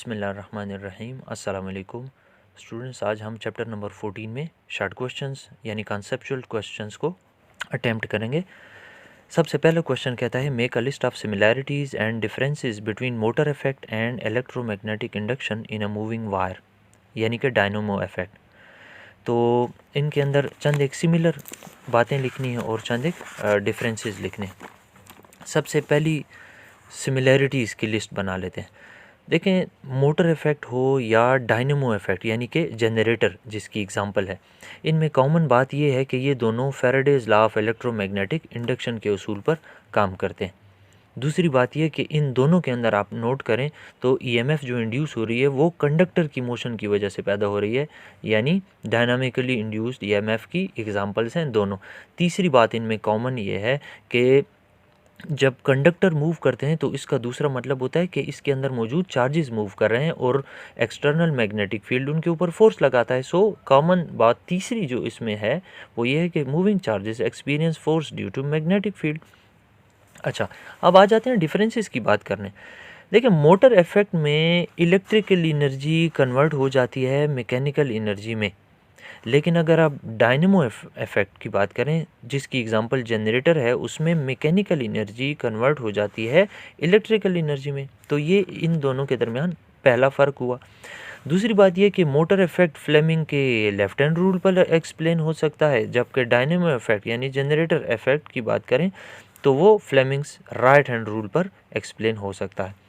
बिस्मिल्लाहिर्रहमानिर्रहीम अस्सलाम वालेकुम स्टूडेंट्स। आज हम चैप्टर नंबर 14 में शॉर्ट क्वेश्चंस यानी कॉन्सेप्चुअल क्वेश्चंस को अटेम्प्ट करेंगे। सबसे पहला क्वेश्चन कहता है make a list of similarities and differences between motor effect and electromagnetic induction in a moving wire यानी कि डायनोमो इफेक्ट। तो इनके अंदर चंद एक सिमिलर बातें लिखनी है और चंद एक डिफरेंसेस लिखने। सबसे पहली सिमिलैरिटीज़ की लिस्ट बना लेते हैं। देखें, मोटर इफ़ेक्ट हो या डायनेमो इफ़ेक्ट यानी कि जनरेटर जिसकी एग्जांपल है, इनमें कॉमन बात यह है कि ये दोनों Faraday's law of electromagnetic induction के उसूल पर काम करते हैं। दूसरी बात यह कि इन दोनों के अंदर आप नोट करें तो ईएमएफ जो इंड्यूस हो रही है वो कंडक्टर की मोशन की वजह से पैदा हो रही है, यानी डायनामिकली इंड्यूस्ड ईएमएफ की एग्जांपल्स हैं दोनों। तीसरी बात इनमें कॉमन ये है कि जब कंडक्टर मूव करते हैं तो इसका दूसरा मतलब होता है कि इसके अंदर मौजूद चार्जेस मूव कर रहे हैं और एक्सटर्नल मैग्नेटिक फील्ड उनके ऊपर फोर्स लगाता है। सो कॉमन बात तीसरी जो इसमें है वो ये है कि moving charges experience force due to magnetic field. अच्छा, अब आ जाते हैं डिफरेंसेस की बात करने। देखिए, मोटर इफेक्ट में इलेक्ट्रिकल एनर्जी कन्वर्ट हो जाती है मैकेनिकल एनर्जी में, लेकिन अगर आप डायनेमो इफेक्ट की बात करें जिसकी एग्जांपल जनरेटर है, उसमें मैकेनिकल एनर्जी कन्वर्ट हो जाती है इलेक्ट्रिकल एनर्जी में। तो ये इन दोनों के दरमियान पहला फ़र्क हुआ। दूसरी बात यह कि मोटर इफेक्ट फ्लेमिंग के लेफ्ट हैंड रूल पर एक्सप्लेन हो सकता है, जबकि डायनेमो इफेक्ट यानी जनरेटर इफेक्ट की बात करें तो वो फ्लेमिंग्स राइट हैंड रूल पर एक्सप्लेन हो सकता है।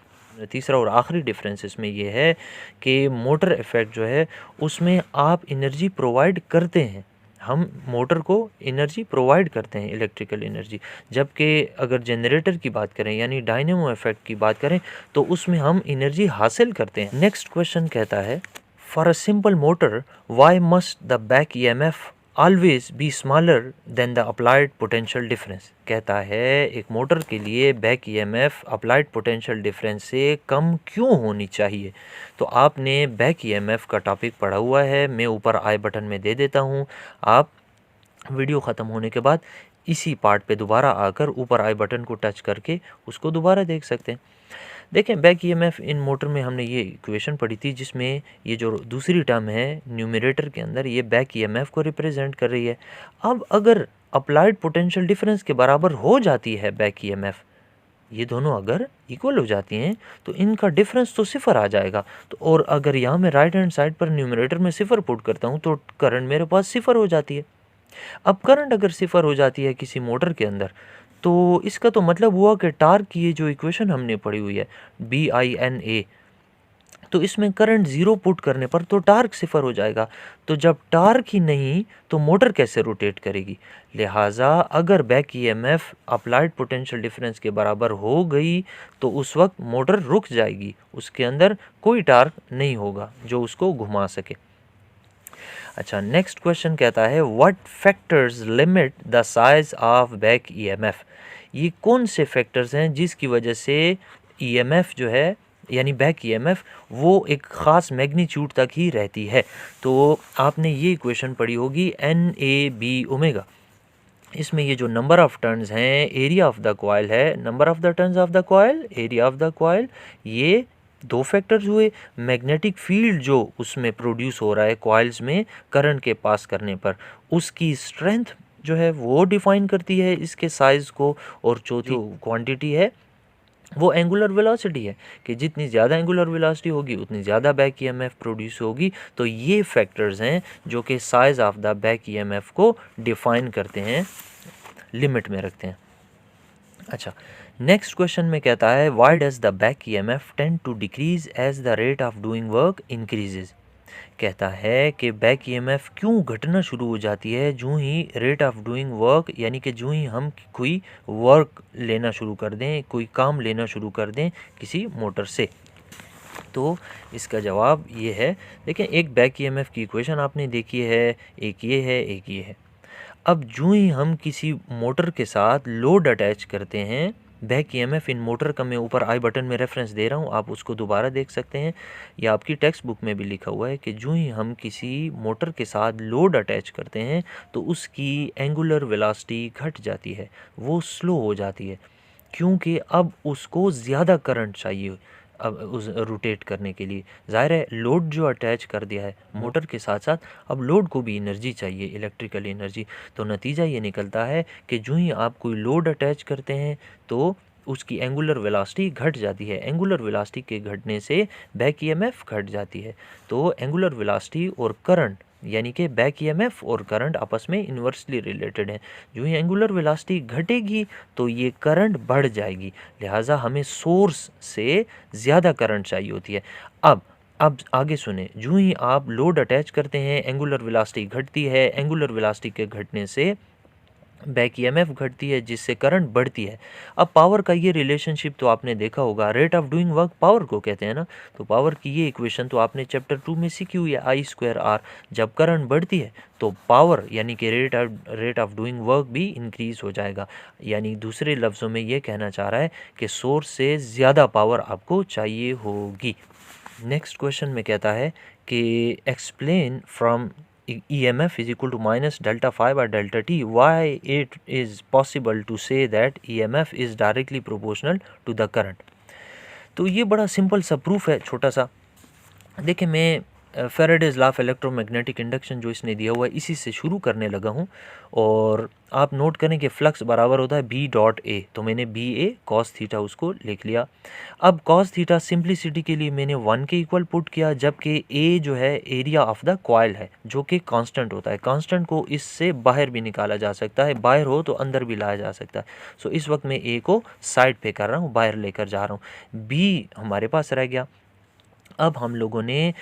तीसरा और आखिरी डिफरेंस इसमें यह है कि मोटर इफेक्ट जो है उसमें आप एनर्जी प्रोवाइड करते हैं, हम मोटर को एनर्जी प्रोवाइड करते हैं इलेक्ट्रिकल एनर्जी, जबकि अगर जनरेटर की बात करें यानी डायनेमो इफेक्ट की बात करें तो उसमें हम एनर्जी हासिल करते हैं। नेक्स्ट क्वेश्चन कहता है for a simple motor why must the back EMF always be smaller than the applied potential difference. कहता है एक मोटर के लिए back EMF applied potential difference से कम क्यों होनी चाहिए। तो आपने बैक ईएमएफ का टॉपिक पढ़ा हुआ है, मैं ऊपर आई बटन में दे देता हूँ, आप वीडियो ख़त्म होने के बाद इसी पार्ट पे दोबारा आकर ऊपर आई बटन को टच करके उसको दोबारा देख सकते हैं। देखें, बैक ईएमएफ इन मोटर में हमने ये इक्वेशन पढ़ी थी जिसमें ये जो दूसरी टर्म है न्यूमरेटर के अंदर ये बैक ईएमएफ को रिप्रेजेंट कर रही है। अब अगर अप्लाइड पोटेंशियल डिफरेंस के बराबर हो जाती है बैक ईएमएफ, ये दोनों अगर इक्वल हो जाती हैं तो इनका डिफरेंस तो सिफर आ जाएगा। तो और अगर यहाँ मैं राइट हैंड साइड पर न्यूमरेटर में सिफर पुट करता हूँ तो करंट मेरे पास सिफर हो जाती है। अब करंट अगर सिफर हो जाती है किसी मोटर के अंदर तो इसका तो मतलब हुआ कि टार्क की ये जो इक्वेशन हमने पढ़ी हुई है BINA, तो इसमें करंट ज़ीरो पुट करने पर तो टार्क सिफर हो जाएगा। तो जब टार्क ही नहीं तो मोटर कैसे रोटेट करेगी। लिहाजा अगर back EMF applied potential difference के बराबर हो गई तो उस वक्त मोटर रुक जाएगी, उसके अंदर कोई टार्क नहीं होगा जो उसको घुमा सके। अच्छा, नेक्स्ट क्वेश्चन कहता है what factors limit the size of back EMF. ये कौन से फैक्टर्स हैं जिसकी वजह से ईएमएफ जो है यानी बैक ईएमएफ वो एक ख़ास मैग्नीट्यूड तक ही रहती है। तो आपने ये इक्वेशन पढ़ी होगी NAB ओमेगा। इसमें ये जो नंबर ऑफ़ टर्न्स हैं, एरिया ऑफ द कॉइल है, number of the turns of the coil, area of the coil, ये दो फैक्टर्स हुए। मैग्नेटिक फील्ड जो उसमें प्रोड्यूस हो रहा है कॉइल्स में करंट के पास करने पर, उसकी स्ट्रेंथ जो है वो डिफाइन करती है इसके साइज़ को। और चौथी क्वांटिटी है वो एंगुलर वेलोसिटी है कि जितनी ज़्यादा एंगुलर वेलोसिटी होगी उतनी ज़्यादा बैक ईएमएफ प्रोड्यूस होगी। तो ये फैक्टर्स हैं जो कि size of the back EMF को डिफाइन करते हैं, लिमिट में रखते हैं। अच्छा, नेक्स्ट क्वेश्चन में कहता है why does the back EMF tend to decrease as the rate of doing work increases. कहता है कि बैक ईएमएफ क्यों घटना शुरू हो जाती है जो ही रेट ऑफ डूइंग वर्क यानी कि जो ही हम कोई वर्क लेना शुरू कर दें, कोई काम लेना शुरू कर दें किसी मोटर से। तो इसका जवाब ये है, देखिए एक बैक ईएमएफ की इक्वेशन आपने देखी है, एक ये है एक ये है। अब जो ही हम किसी मोटर के साथ लोड अटैच करते हैं, बैक ईएमएफ इन मोटर का मैं ऊपर आई बटन में रेफरेंस दे रहा हूँ, आप उसको दोबारा देख सकते हैं, या आपकी टेक्स्ट बुक में भी लिखा हुआ है कि जो ही हम किसी मोटर के साथ लोड अटैच करते हैं तो उसकी एंगुलर वेलोसिटी घट जाती है, वो स्लो हो जाती है, क्योंकि अब उसको ज़्यादा करंट चाहिए अब उस रोटेट करने के लिए। ज़ाहिर है लोड जो अटैच कर दिया है मोटर के साथ साथ, अब लोड को भी एनर्जी चाहिए, इलेक्ट्रिकल एनर्जी। तो नतीजा ये निकलता है कि जो ही आप कोई लोड अटैच करते हैं तो उसकी एंगुलर वेलोसिटी घट जाती है। एंगुलर वेलोसिटी के घटने से बैक ईएमएफ घट जाती है। तो एंगुलर वेलोसिटी और करंट यानी कि बैक ईएमएफ और करंट आपस में इन्वर्सली रिलेटेड हैं। जो ही एंगुलर वेलोसिटी घटेगी तो ये करंट बढ़ जाएगी, लिहाजा हमें सोर्स से ज़्यादा करंट चाहिए होती है। अब आगे सुने, जो ही आप लोड अटैच करते हैं एंगुलर वेलोसिटी घटती है, एंगुलर वेलोसिटी के घटने से बैक ईएमएफ घटती है जिससे करंट बढ़ती है। अब पावर का ये रिलेशनशिप तो आपने देखा होगा, rate of doing work power को कहते हैं ना। तो पावर की ये इक्वेशन तो आपने चैप्टर 2 में सीखी हुई है, I²R। जब करंट बढ़ती है तो पावर यानी कि रेट ऑफ डूइंग वर्क भी इंक्रीज हो जाएगा। यानी दूसरे लफ्ज़ों में ये कहना चाह रहा है कि सोर्स से ज़्यादा पावर आपको चाहिए होगी। नेक्स्ट क्वेश्चन में कहता है कि explain from EMF is equal to minus delta phi by delta t, why it is possible to say that EMF is directly proportional to the current। तो ये बड़ा सिंपल सा प्रूफ है, छोटा सा। देखिए मैं Faraday's law of electromagnetic induction जो इसने दिया हुआ है इसी से शुरू करने लगा हूँ। और आप नोट करें कि फ्लक्स बराबर होता है B.A, तो मैंने BA cos थीटा उसको लिख लिया। अब cos थीटा सिंप्लिसिटी के लिए मैंने 1 के इक्वल पुट किया, जबकि A जो है एरिया ऑफ द कॉइल है जो कि कांस्टेंट होता है। कांस्टेंट को इससे बाहर भी निकाला जा सकता है, बाहर हो तो अंदर भी लाया जा सकता है। सो इस वक्त मैं A को साइड पे कर रहा हूँ, बाहर लेकर जा रहा हूँ। B हमारे पास रह गया। अब हम लोगों ने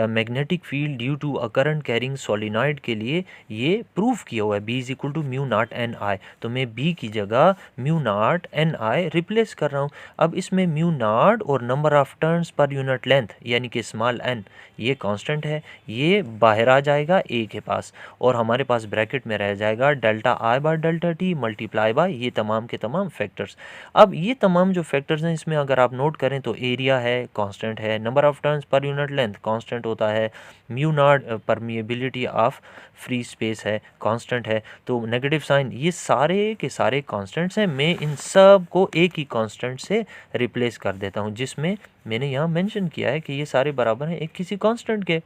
magnetic field due to a current carrying solenoid के लिए ये प्रूफ किया हुआ है, B is equal to mu naught n i. तो मैं B की जगह mu naught n i replace कर रहा हूँ। अब इसमें म्यू नॉट और number of turns per unit length यानी कि स्मॉल n ये कांस्टेंट है, ये बाहर आ जाएगा A के पास और हमारे पास ब्रैकेट में रह जाएगा delta I bye delta T multiply by ये तमाम के तमाम फैक्टर्स। अब ये तमाम जो फैक्टर्स हैं इसमें अगर आप नोट करें तो एरिया है कांस्टेंट है, number of turns per unit length constant होता है, mu naught permeability of free space है कांस्टेंट है, तो नेगेटिव साइन ये सारे के सारे कांस्टेंट्स हैं। मैं इन सब को एक ही कांस्टेंट से रिप्लेस कर देता हूं जिसमें मैंने यहाँ मेंशन किया है कि ये सारे बराबर हैं एक किसी कांस्टेंट के।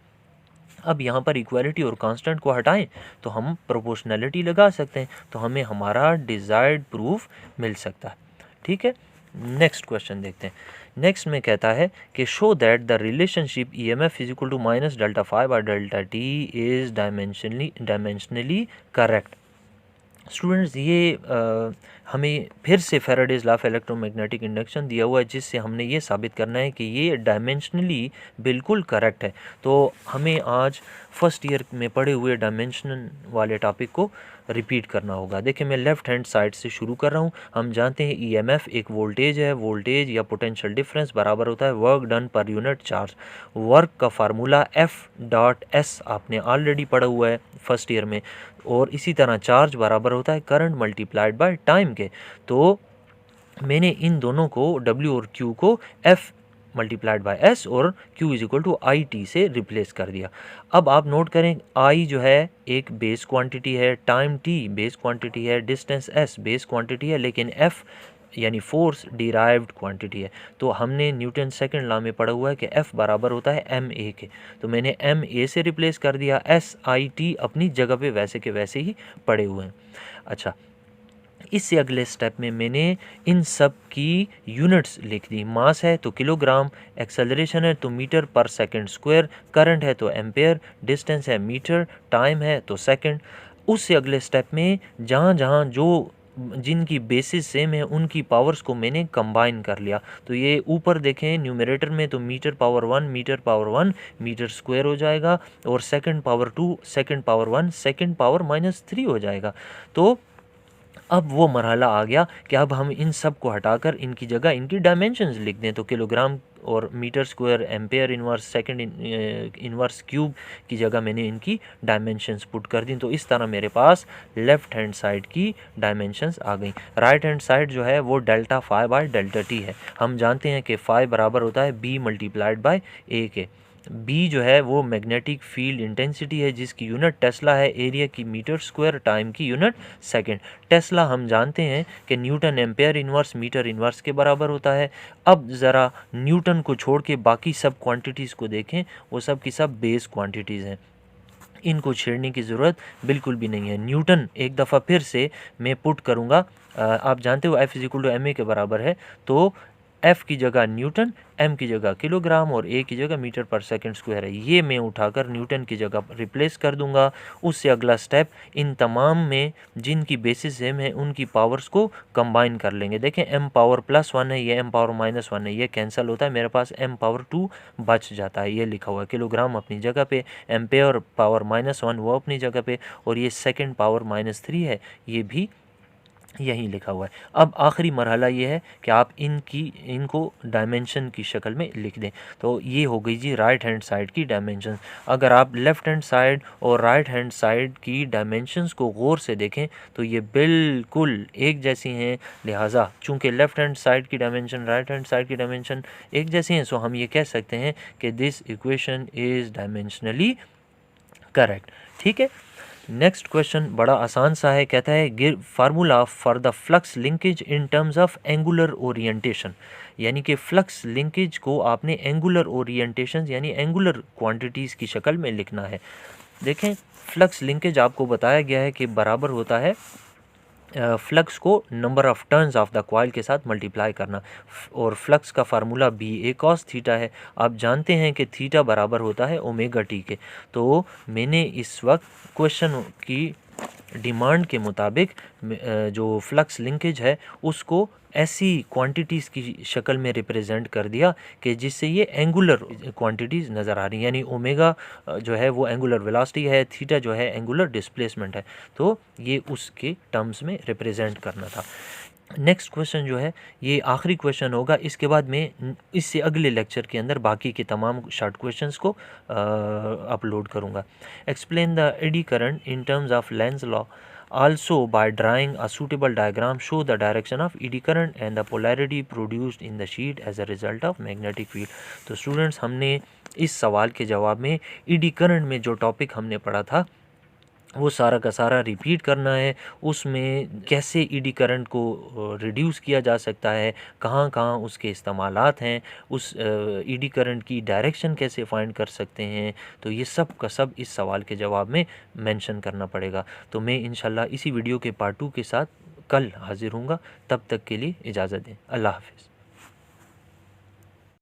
अब यहाँ पर इक्वालिटी और कांस्टेंट को हटाएं तो हम प्रोपोर्शनैलिटी लगा सकते हैं, तो हमें हमारा डिजायर्ड प्रूफ मिल सकता है। ठीक है, नेक्स्ट क्वेश्चन देखते हैं। नेक्स्ट में कहता है कि show that the relationship EMF is equal to minus delta phi by delta t is dimensionally correct. Students ये हमें फिर से Faraday's law of electromagnetic induction दिया हुआ है जिससे हमने ये साबित करना है कि ये डायमेंशनली बिल्कुल करेक्ट है। तो हमें आज फर्स्ट ईयर में पढ़े हुए डायमेंशन वाले टॉपिक को रिपीट करना होगा। देखिए मैं लेफ्ट हैंड साइड से शुरू कर रहा हूँ। हम जानते हैं EMF एक वोल्टेज है, वोल्टेज या पोटेंशियल डिफरेंस बराबर होता है work done per unit charge. Work का फार्मूला F.S आपने ऑलरेडी पढ़ा हुआ है फर्स्ट ईयर में, और इसी तरह चार्ज बराबर होता है करंट मल्टीप्लाइड बाय टाइम के। तो मैंने इन दोनों को W और Q को F मल्टीप्लाइड बाय S और Q is equal to I T से रिप्लेस कर दिया। अब आप नोट करें I जो है एक बेस क्वांटिटी है, टाइम T बेस क्वांटिटी है, डिस्टेंस S बेस क्वांटिटी है, लेकिन F यानी फोर्स डिराइव्ड क्वांटिटी है। तो हमने न्यूटन सेकंड लॉ में पढ़ा हुआ है कि F बराबर होता है ma के, तो मैंने ma से रिप्लेस कर दिया, SIT अपनी जगह पे वैसे के वैसे ही पड़े हुए हैं। अच्छा, इससे अगले स्टेप में मैंने इन सब की यूनिट्स लिख दी। मास है तो किलोग्राम, एक्सेलरेशन है तो मीटर पर सेकंड स्क्वायर, करंट है तो एम्पेयर, डिस्टेंस है मीटर, टाइम है तो सेकंड। उससे अगले स्टेप में जहाँ जहाँ जो जिनकी बेसिस सेम है उनकी पावर्स को मैंने कंबाइन कर लिया। तो ये ऊपर देखें न्यूमरेटर में तो metre power 1 metre power 1 metre square हो जाएगा, और second power 2 second power 1 second power -3 हो जाएगा। तो अब वो मरहला आ गया कि अब हम इन सब को हटाकर इनकी जगह इनकी डायमेंशंस लिख दें। तो किलोग्राम और metre square, ampere inverse, second inverse cube की जगह मैंने इनकी डायमेंशंस पुट कर दी। तो इस तरह मेरे पास लेफ्ट हैंड साइड की डायमेंशंस आ गई। राइट हैंड साइड जो है वो delta phi by delta t है। हम जानते हैं कि फाई बराबर होता है B मल्टीप्लाइड बाय A के। बी जो है वो मैग्नेटिक फील्ड इंटेंसिटी है जिसकी यूनिट टेस्ला है, एरिया की मीटर स्क्वायर, टाइम की यूनिट सेकंड। टेस्ला हम जानते हैं कि newton ampere inverse metre inverse के बराबर होता है। अब ज़रा न्यूटन को छोड़ के बाकी सब क्वांटिटीज़ को देखें, वो सब की सब बेस क्वांटिटीज़ हैं, इनको छेड़ने की ज़रूरत बिल्कुल भी नहीं है। न्यूटन एक दफ़ा फिर से मैं पुट करूँगा, आप जानते हो F = ma के बराबर है, तो F की जगह न्यूटन, M की जगह किलोग्राम और A की जगह मीटर पर सेकंड स्क्वायर है। ये मैं उठाकर न्यूटन की जगह रिप्लेस कर दूंगा। उससे अगला स्टेप, इन तमाम में जिनकी बेसिस सेम है उनकी पावर्स को कंबाइन कर लेंगे। देखें m पावर +1 है, ये m पावर -1 है, ये कैंसिल होता है, मेरे पास m पावर 2 बच जाता है। ये लिखा हुआ है, किलोग्राम अपनी जगह पे, एम्पेयर पावर -1 वो अपनी जगह पे, और ये सेकंड पावर -3 है, ये भी यही लिखा हुआ है। अब आखिरी मरहला ये है कि आप इनको डायमेंशन की शक्ल में लिख दें। तो ये हो गई जी राइट हैंड साइड की डायमेंशन। अगर आप लेफ़्ट हैंड साइड और राइट हैंड साइड की डायमेंशंस को गौर से देखें तो ये बिल्कुल एक जैसी हैं। लिहाजा चूँकि लेफ़्ट हैंड साइड की डायमेंशन राइट हैंड साइड की डायमेंशन एक जैसी हैं, सो हम ये कह सकते हैं कि this equation is dimensionally correct. ठीक है, नेक्स्ट क्वेश्चन बड़ा आसान सा है। कहता है give formula for the flux linkage in terms of angular orientation, यानी कि फ्लक्स लिंकेज को आपने एंगुलर ओरिएंटेशन यानी एंगुलर क्वांटिटीज़ की शक्ल में लिखना है। देखें, फ्लक्स लिंकेज आपको बताया गया है कि बराबर होता है फ्लक्स को number of turns of the coil के साथ मल्टीप्लाई करना, और फ्लक्स का फार्मूला BA cos थीटा है। आप जानते हैं कि थीटा बराबर होता है ओमेगा टी के। तो मैंने इस वक्त क्वेश्चन की डिमांड के मुताबिक जो फ्लक्स लिंकेज है उसको ऐसी क्वांटिटीज़ की शक्ल में रिप्रेजेंट कर दिया कि जिससे ये एंगुलर क्वांटिटीज़ नज़र आ रही हैं, यानी ओमेगा जो है वो एंगुलर वेलोसिटी है, थीटा जो है एंगुलर डिस्प्लेसमेंट है, तो ये उसके टर्म्स में रिप्रेजेंट करना था। नेक्स्ट क्वेश्चन जो है ये आखिरी क्वेश्चन होगा, इसके बाद मैं इससे अगले लेक्चर के अंदर बाकी के तमाम शॉर्ट क्वेश्चंस को अपलोड करूँगा। Explain the eddy current in terms of Lenz law, also by drawing a suitable diagram show the direction of eddy current and the polarity produced in the sheet as a result of magnetic field। तो students, हमने इस सवाल के जवाब में eddy current में जो topic हमने पढ़ा था वो सारा का सारा रिपीट करना है। उसमें कैसे एडी करंट को रिड्यूस किया जा सकता है, कहाँ कहाँ उसके इस्तेमालात हैं, उस एडी करंट की डायरेक्शन कैसे फाइंड कर सकते हैं, तो ये सब का सब इस सवाल के जवाब में मेंशन करना पड़ेगा। तो मैं इंशाल्लाह इसी वीडियो के पार्ट 2 के साथ कल हाजिर हूँगा। तब तक के लिए इजाज़त दें। अल्लाह हाफ़िज़।